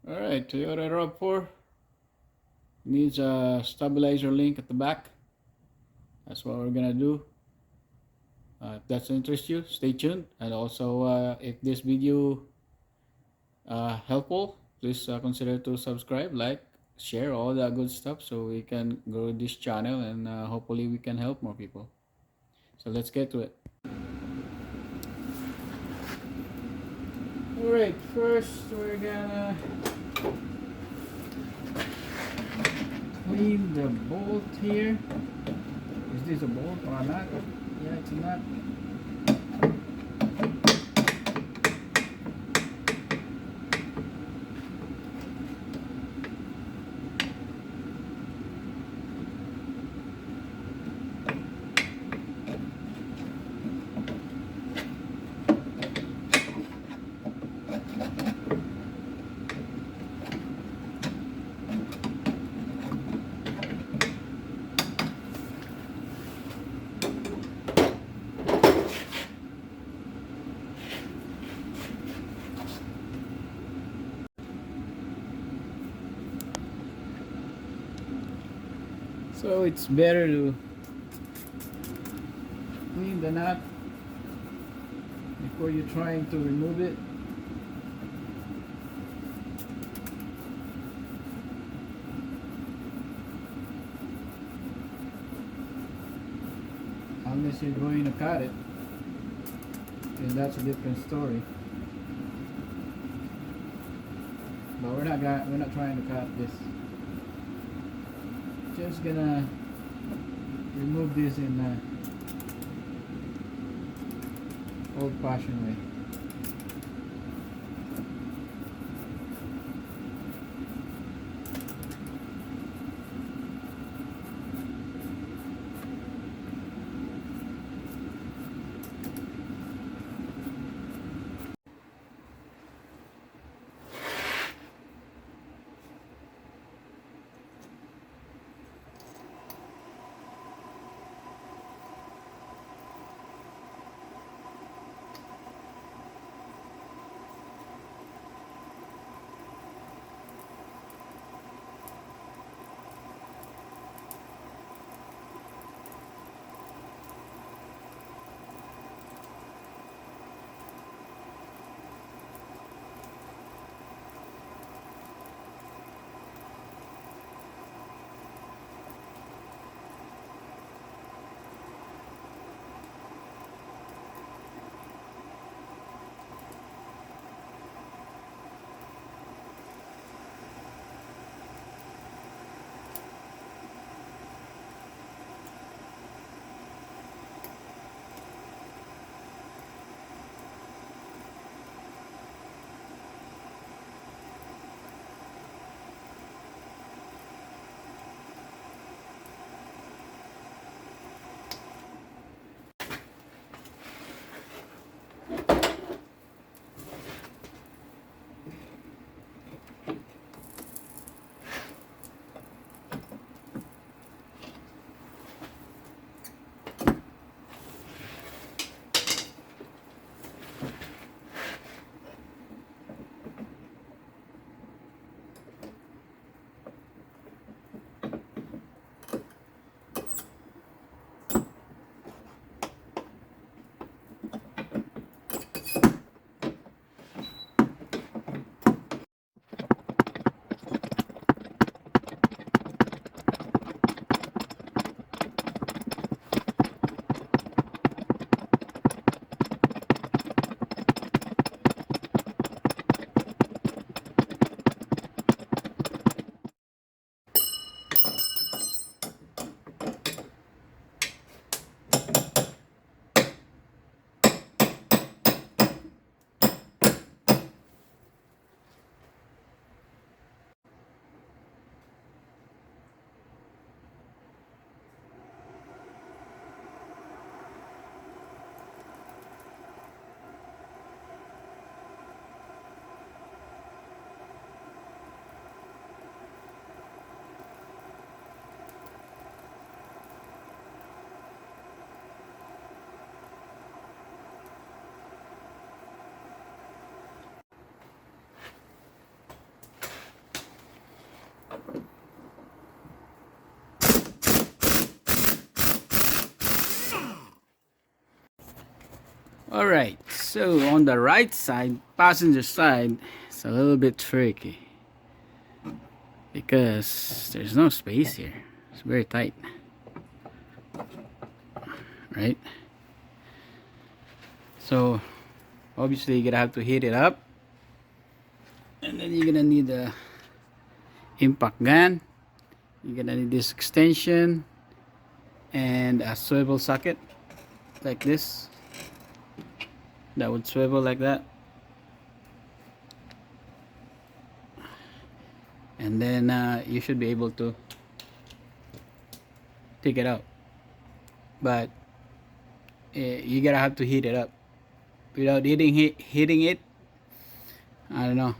Alright, Toyota rav4 needs a stabilizer link at the back. That's what we're gonna do. If that's interests you, stay tuned. And also, if this video helpful, please consider to subscribe, like, share all that good stuff so we can grow this channel and hopefully we can help more people. So let's get to it. Alright, first we're gonna clean the bolt here. Is this a bolt or a nut? Yeah, it's a nut. So it's better to clean the nut before you're trying to remove it. Unless you're going to cut it, then that's a different story. But we're not trying to cut this. Just gonna remove this in old-fashioned way. All right, so on the right side, passenger side, it's a little bit tricky because there's no space here. It's very tight, right? So obviously you're gonna have to heat it up, and then you're gonna need a impact gun. You're gonna need this extension and a swivel socket like this that would swivel like that, and then you should be able to take it out, but you gotta have to heat it up. Without heating it, I don't know,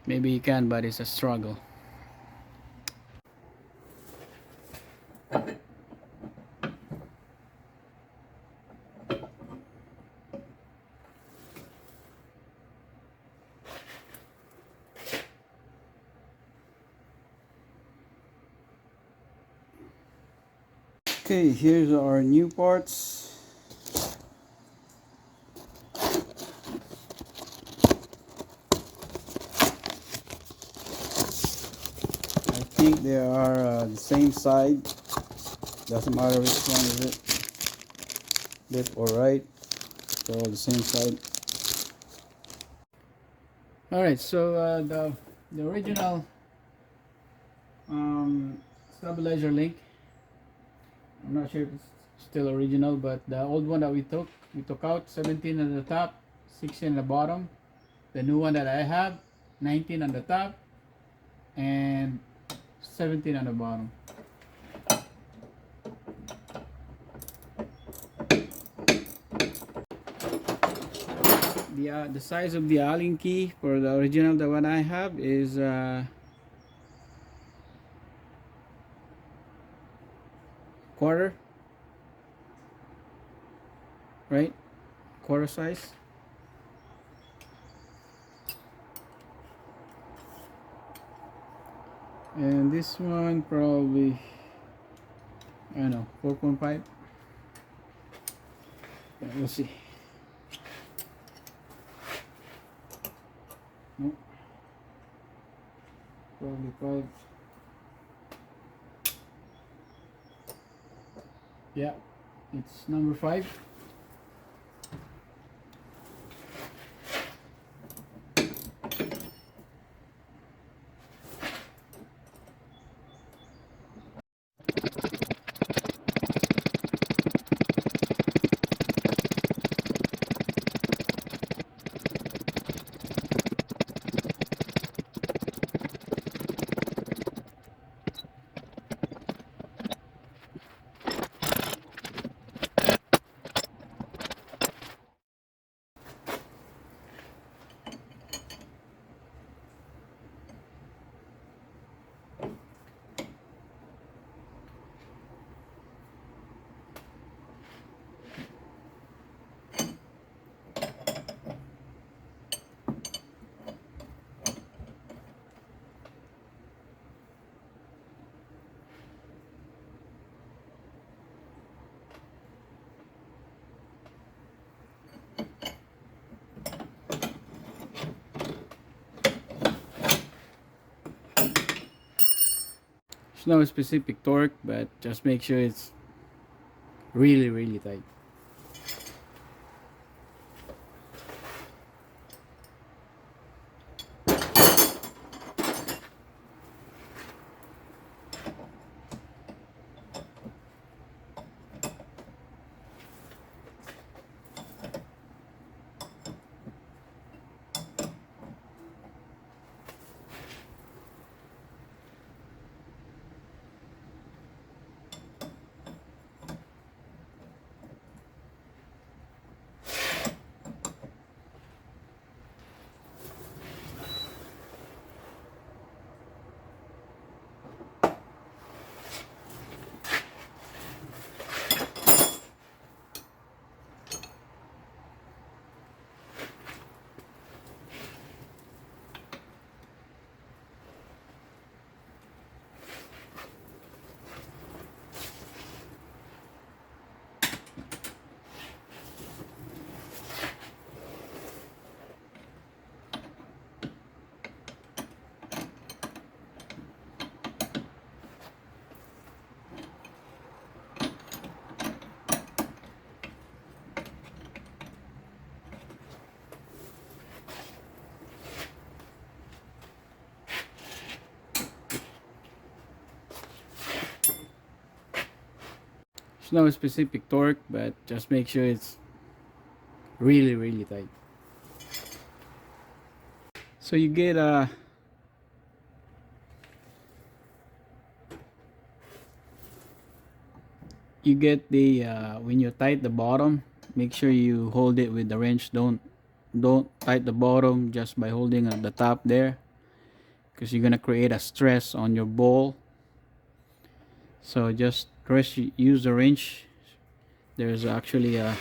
maybe you can, but it's a struggle. Okay, here's our new parts. I think they are the same side. Doesn't matter which one is it, left or right. They're all the same side. All right, so the original stabilizer link, I'm not sure if it's still original, but the old one that we took out 17 on the top, 16 on the bottom. The new one that I have, 19 on the top and 17 on the bottom. The size of the Allen key for the original, the one I have, is quarter, right? Quarter size. And this one probably, I don't know, 4.5. We'll see. Nope. Probably 5. Yeah, it's number 5. There's no specific torque, but just make sure it's really, really tight. There's no specific torque, but just make sure it's really really tight. So you get the when you tight the bottom, make sure you hold it with the wrench. Don't tight the bottom just by holding at the top there, because you're gonna create a stress on your ball. So just use the wrench. There's actually a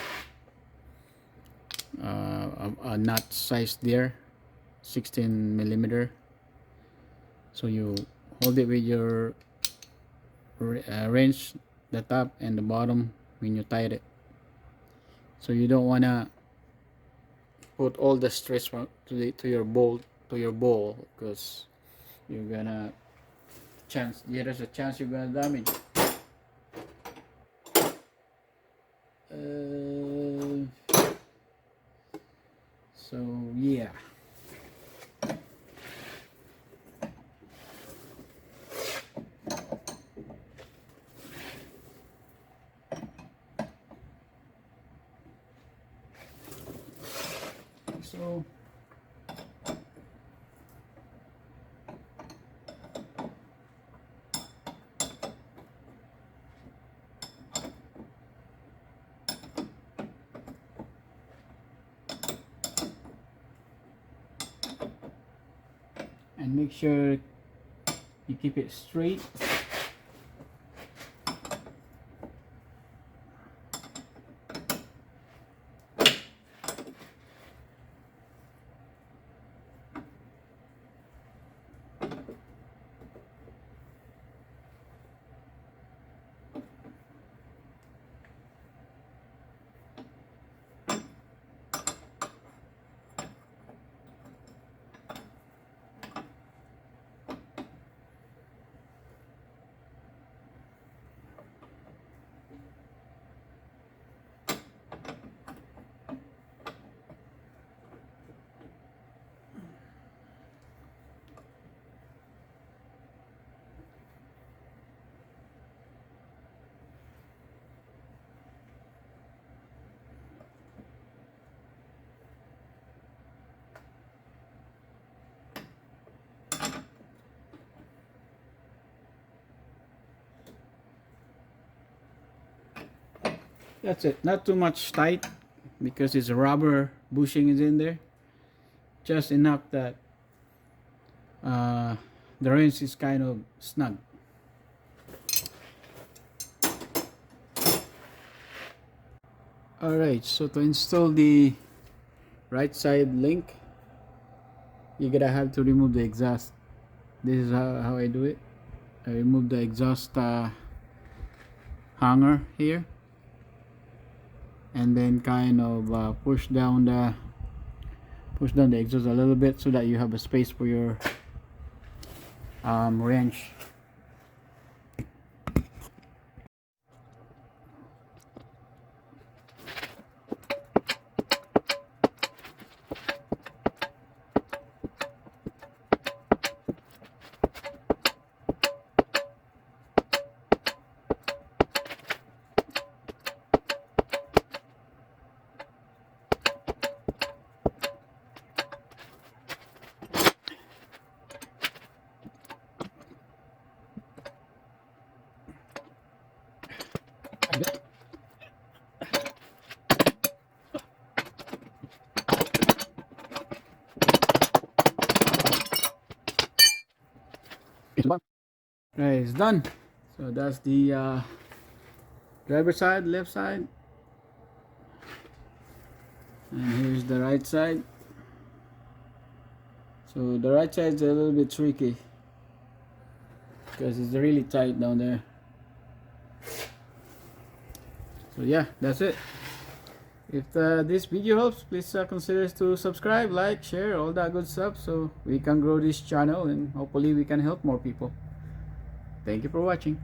nut size there, 16 millimeter. So you hold it with your wrench, the top and the bottom, when you tie it. So you don't wanna put all the stress to your ball, because you're gonna there's a chance you're gonna damage it. So yeah. So and make sure you keep it straight. That's it. Not too much tight, because it's rubber bushing is in there. Just enough that the wrench is kind of snug. Alright, so to install the right side link, you're gonna have to remove the exhaust. This is how I do it. I remove the exhaust hanger here, and then kind of push down the exhaust a little bit, so that you have a space for your wrench. Right, it's done. So that's the driver side, left side, and here's the right side. So the right side is a little bit tricky, because it's really tight down there. So yeah, that's it. If this video helps, please consider to subscribe, like, share, all that good stuff, so we can grow this channel and hopefully we can help more people. Thank you for watching.